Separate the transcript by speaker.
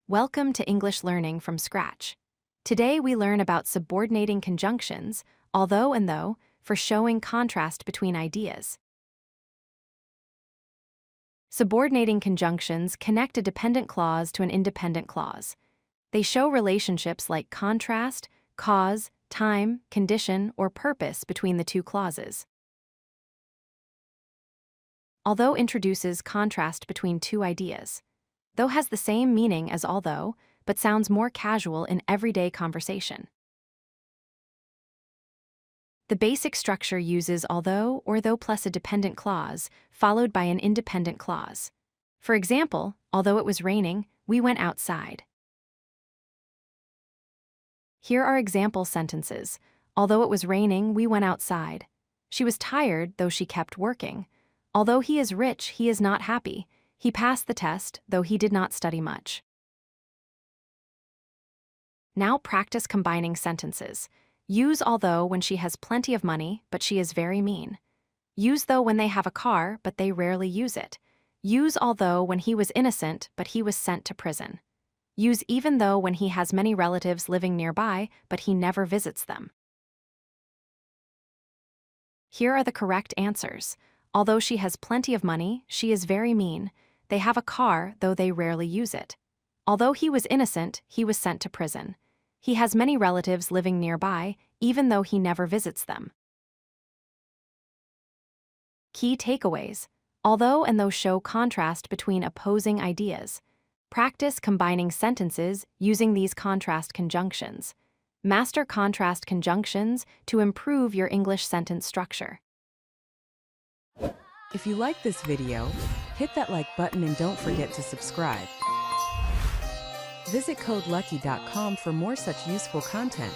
Speaker 1: Welcome to English Learning from Scratch. Today we learn about subordinating conjunctions, although and though, for showing contrast between ideas. Subordinating conjunctions connect a dependent clause to an independent clause. They show relationships like contrast, cause, time, condition, or purpose between the two clauses. Although introduces contrast between two ideas. Though has the same meaning as although, but sounds more casual in everyday conversation. The basic structure uses although or though plus a dependent clause, followed by an independent clause. For example, although it was raining, we went outside. Here are example sentences. Although it was raining, we went outside. She was tired, though she kept working. Although he is rich, he is not happy. He passed the test, though he did not study much. Now practice combining sentences. Use although when she has plenty of money, but she is very mean. Use though when they have a car, but they rarely use it. Use although when he was innocent, but he was sent to prison. Use even though when he has many relatives living nearby, but he never visits them. Here are the correct answers. Although she has plenty of money, she is very mean. They have a car, though they rarely use it. Although he was innocent, he was sent to prison. He has many relatives living nearby, even though he never visits them. Key takeaways. Although and though show contrast between opposing ideas. Practice combining sentences using these contrast conjunctions. Master contrast conjunctions to improve your English sentence structure.
Speaker 2: If you like this video, hit that like button and don't forget to subscribe. Visit codelucky.com for more such useful content.